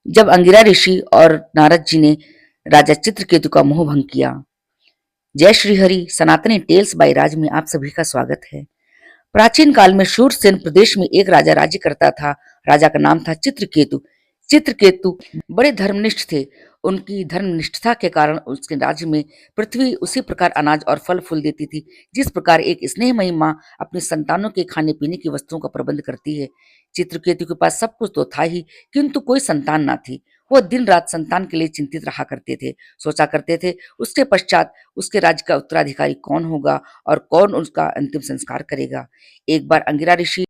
जब अंगिरा ऋषि और नारद जी ने राजा चित्रकेतु का मोह भंग किया। जय श्री हरि, सनातनी टेल्स बाय राज में आप सभी का स्वागत है। प्राचीन काल में शूरसेन प्रदेश में एक राजा राज्य करता था। राजा का नाम था चित्रकेतु। चित्रकेतु बड़े धर्मनिष्ठ थे। उनकी धर्मनिष्ठता के कारण उसके राज्य में पृथ्वी उसी प्रकार अनाज और फल फूल देती थी, जिस प्रकार एक स्नेहमयी माँ अपने संतानों के खाने पीने की वस्तुओं का प्रबंध करती है। चित्रकेतु के पास सब कुछ तो था ही, किंतु कोई संतान ना थी। वह दिन रात संतान के लिए चिंतित रहा करते थे। सोचा करते थे उसके पश्चात उसके राज्य का उत्तराधिकारी कौन होगा और कौन उसका अंतिम संस्कार करेगा। एक बार अंगिरा ऋषि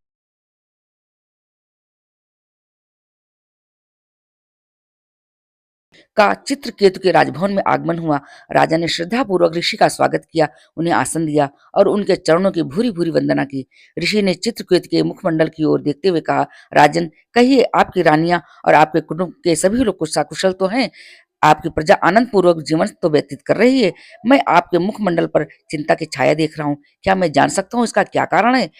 का चित्रकेतु के राजभवन में आगमन हुआ। राजा ने श्रद्धापूर्वक ऋषि का स्वागत किया, उन्हें आसन दिया और उनके चरणों की भूरी भूरी वंदना की। ऋषि ने चित्रकेतु के मुखमंडल की ओर देखते हुए कहा, राजन, कहिए, आपकी रानियां और आपके कुटुंब के सभी लोग कुछ सकुशल तो हैं? आपकी प्रजा आनंद पूर्वक जीवन तो व्यतीत कर रही है। मैं आपके मुखमंडल पर चिंता की छाया देख रहा हूँ। क्या मैं जान सकता हूँ इसका क्या कारण है?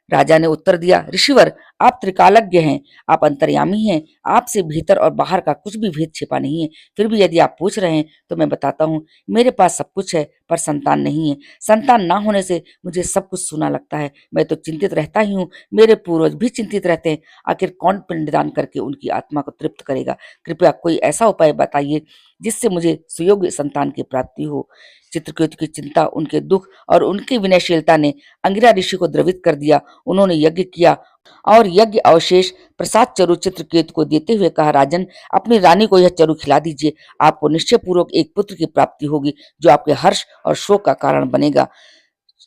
राजा ने उत्तर दिया, ऋषिवर, आप त्रिकालज्ञ हैं, आप अंतर्यामी हैं, आपसे भीतर और बाहर का कुछ भी भेद छिपा नहीं है। फिर भी यदि आप पूछ रहे हैं तो मैं बताता हूँ, मेरे पास सब कुछ है पर संतान नहीं है। संतान ना होने से मुझे सब कुछ सूना लगता है। मैं तो चिंतित रहता ही हूँ, मेरे पूर्वज भी चिंतित रहते हैं। आखिर कौन पिंडदान करके उनकी आत्मा को तृप्त करेगा? कृपया कोई ऐसा उपाय बताइए जिससे मुझे सुयोग्य संतान की प्राप्ति हो। चित्रकेतु की चिंता, उनके दुख और उनकी विनयशीलता ने अंगिरा ऋषि को द्रवित कर दिया। उन्होंने यज्ञ किया और यज्ञ अवशेष प्रसाद चरु चित्रकेतु को देते हुए कहा, राजन, अपनी रानी को यह चरु खिला दीजिए। आपको निश्चय पूर्वक एक पुत्र की प्राप्ति होगी जो आपके हर्ष और शोक का कारण बनेगा।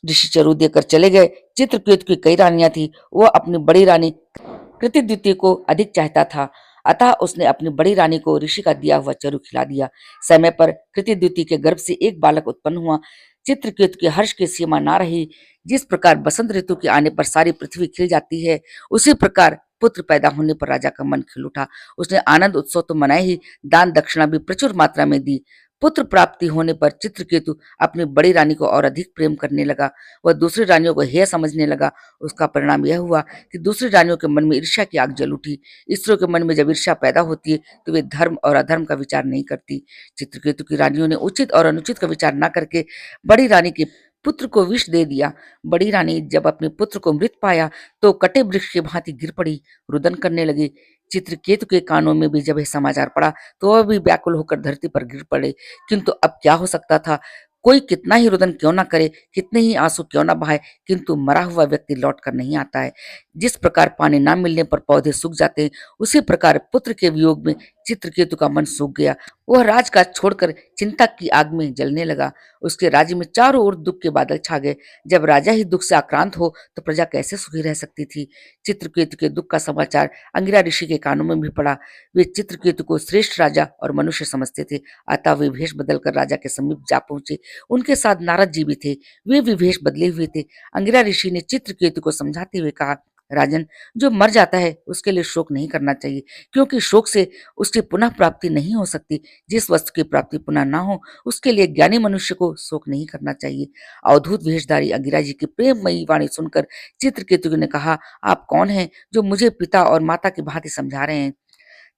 ऋषि चरु देकर चले गए। चित्रकेतु की कई रानियां थी। वह अपनी बड़ी रानी कृतिद्युति को अधिक चाहता था, अतः उसने अपनी बड़ी रानी को ऋषि का दिया हुआ चरु खिला दिया। समय पर कृतिद्युति के गर्भ से एक बालक उत्पन्न हुआ। चित्रकेतु के हर्ष की सीमा ना रही। जिस प्रकार बसंत ऋतु के आने पर सारी पृथ्वी खिल जाती है, उसी प्रकार पुत्र पैदा होने पर राजा का मन खिल उठा। उसने आनंद उत्सव तो मनाए ही, दान दक्षिणा भी प्रचुर मात्रा में दी। पुत्र प्राप्ति होने पर चित्रकेतु अपनी बड़ी रानी को और अधिक प्रेम करने लगा। वह दूसरी रानियों को हेय समझने लगा। उसका परिणाम यह हुआ कि दूसरी रानियों के मन में ईर्ष्या की आग जल उठी। स्त्रियों के मन में जब ईर्ष्या पैदा होती है तो वे धर्म और अधर्म का विचार नहीं करती। चित्रकेतु की रानियों ने उचित और अनुचित का विचार न करके बड़ी रानी के पुत्र को विष दे दिया। बड़ी रानी जब अपने पुत्र को मृत पाया तो कटे वृक्ष की भांति गिर पड़ी, रुदन करने लगी। चित्रकेतु के कानों में भी जब यह समाचार पड़ा तो वह भी व्याकुल होकर धरती पर गिर पड़े। किंतु अब क्या हो सकता था? कोई कितना ही रुदन क्यों ना करे, कितने ही आंसू क्यों ना बहाए, किंतु मरा हुआ व्यक्ति लौट कर नहीं आता है। जिस प्रकार पानी ना मिलने पर पौधे सूख जाते हैं, उसी प्रकार पुत्र के वियोग में चित्रकेतु का मन सूख गया। वह राजकाज छोड़कर चिंता की आग में जलने लगा। उसके राज्य में चारों ओर दुख के बादल छा गए। जब राजा ही दुख से आक्रांत हो तो प्रजा कैसे सुखी रह सकती थी? चित्रकेतु के दुख का समाचार अंगिरा ऋषि के कानों में भी पड़ा। वे चित्रकेतु को श्रेष्ठ राजा और मनुष्य समझते थे, अतः वे भेष बदलकर राजा के समीप जा पहुंचे। उनके साथ नारद जी भी थे, वे भी भेष बदले हुए थे। अंगिरा ऋषि ने चित्रकेतु को समझाते हुए कहा, राजन, जो मर जाता है उसके लिए शोक नहीं करना चाहिए, क्योंकि शोक से उसकी पुनः प्राप्ति नहीं हो सकती। जिस वस्तु की प्राप्ति पुनः ना हो उसके लिए ज्ञानी मनुष्य को शोक नहीं करना चाहिए। अवधूत वेशधारी अंगिरा जी की प्रेममयी वाणी सुनकर चित्रकेतु ने कहा, आप कौन हैं जो मुझे पिता और माता की भांति समझा रहे हैं?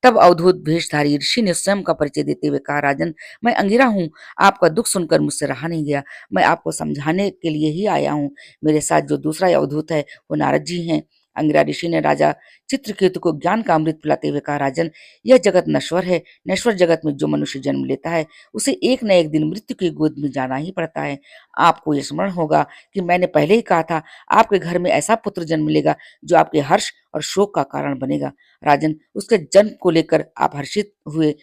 तब अवधूत भेषधारी ऋषि ने स्वयं का परिचय देते हुए कहा, राजन, मैं अंगिरा हूँ। आपका दुख सुनकर मुझसे रहा नहीं गया। मैं आपको समझाने के लिए ही आया हूँ। मेरे साथ जो दूसरा अवधूत है वो नारद जी हैं। अंगिरा ऋषि ने राजा चित्रकेतु को ज्ञान का अमृत पिलाते हुए कहा, राजन, यह जगत नश्वर है। नश्वर जगत में जो मनुष्य जन्म लेता है उसे एक न एक दिन मृत्यु की गोद में जाना ही पड़ता है। आपको यह स्मरण होगा कि मैंने पहले ही कहा था, आपके घर में ऐसा पुत्र जन्म लेगा जो आपके हर्ष और शोक का कारण बनेगा। राजन, उसके जन्म को लेकर आप हर्षित हुए।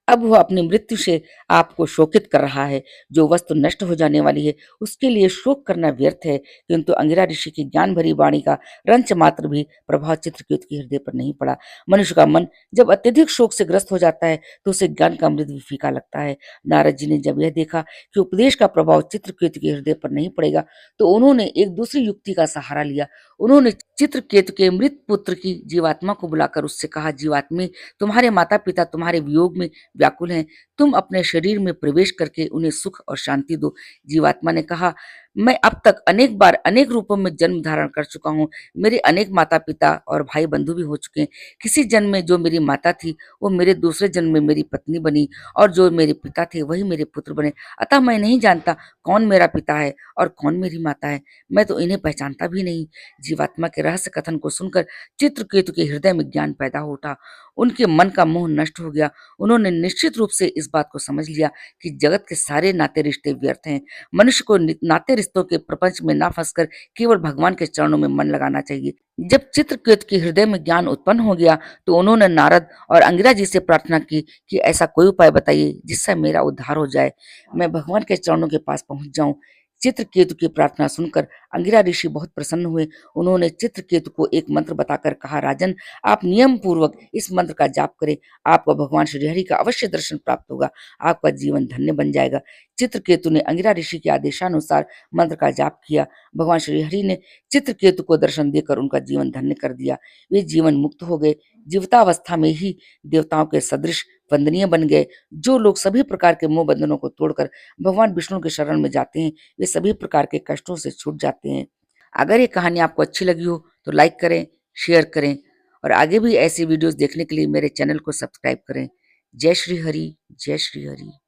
अब वह अपनी मृत्यु से आपको शोकित कर रहा है। जो वस्तु नष्ट हो जाने वाली है उसके लिए शोक करना व्यर्थ है। किंतु अंगिरा ऋषि की ज्ञान भरी वाणी का रंच मात्र भी प्रभाव चित्रकेतु के हृदय पर नहीं पड़ा। मनुष्य का मन जब अत्यधिक शोक से ग्रस्त हो जाता है तो उसे ज्ञान का अमृत भी फीका लगता है। नारद जी ने जब यह देखा कि उपदेश का प्रभाव चित्रकेतु के हृदय पर नहीं पड़ेगा तो उन्होंने एक दूसरी युक्ति का सहारा लिया। उन्होंने चित्रकेतु के मृत पुत्र की जीवात्मा को बुलाकर उससे कहा, जीवात्मे, तुम्हारे माता पिता तुम्हारे वियोग में व्याकुल हैं। तुम अपने शरीर में प्रवेश करके उन्हें सुख और शांति दो। जीवात्मा ने कहा, मैं अब तक अनेक बार अनेक रूपों में जन्म धारण कर चुका हूँ। मेरे अनेक माता-पिता और भाई-बंधु भी हो चुके हैं। किसी जन्म में जो मेरी माता थी, वो मेरे दूसरे जन्म में मेरी पत्नी बनी और जो मेरे पिता थे, वही मेरे पुत्र बने। अतः मैं नहीं जानता कौन मेरा पिता है और कौन मेरी माता है। मैं तो इन्हें पहचानता भी नहीं। जीवात्मा के रहस्य कथन को सुनकर चित्रकेतु के हृदय में ज्ञान पैदा हो उठा। उनके मन का मोह नष्ट हो गया। उन्होंने निश्चित रूप से इस बात को समझ लिया कि जगत के सारे नाते रिश्ते व्यर्थ हैं। मनुष्य को नाते रिश्तों के प्रपंच में ना फंसकर केवल भगवान के चरणों में मन लगाना चाहिए। जब चित्रकेतु के हृदय में ज्ञान उत्पन्न हो गया तो उन्होंने नारद और अंगिरा जी से प्रार्थना की कि ऐसा कोई उपाय बताइए जिससे मेरा उद्धार हो जाए, मैं भगवान के चरणों के पास पहुंच जाऊं। चित्रकेतु की प्रार्थना सुनकर अंगिरा ऋषि बहुत प्रसन्न हुए। उन्होंने चित्रकेतु को एक मंत्र बताकर कहा, राजन, आप नियम पूर्वक इस मंत्र का जाप करें, आपको भगवान श्रीहरि का अवश्य दर्शन प्राप्त होगा, आपका जीवन धन्य बन जाएगा। चित्रकेतु ने अंगिरा ऋषि के आदेशानुसार मंत्र का जाप किया। भगवान श्रीहरि ने चित्रकेतु को दर्शन देकर उनका जीवन धन्य कर दिया। वे जीवन मुक्त हो गए। जीवितावस्था में ही देवताओं के सदृश वंदनीय बन गए। जो लोग सभी प्रकार के मोह बंधनों को तोड़कर भगवान विष्णु के शरण में जाते हैं, वे सभी प्रकार के कष्टों से छूट जाते हैं। अगर ये कहानी आपको अच्छी लगी हो तो लाइक करें, शेयर करें और आगे भी ऐसी वीडियोस देखने के लिए मेरे चैनल को सब्सक्राइब करें। जय श्री हरि, जय श्री हरि।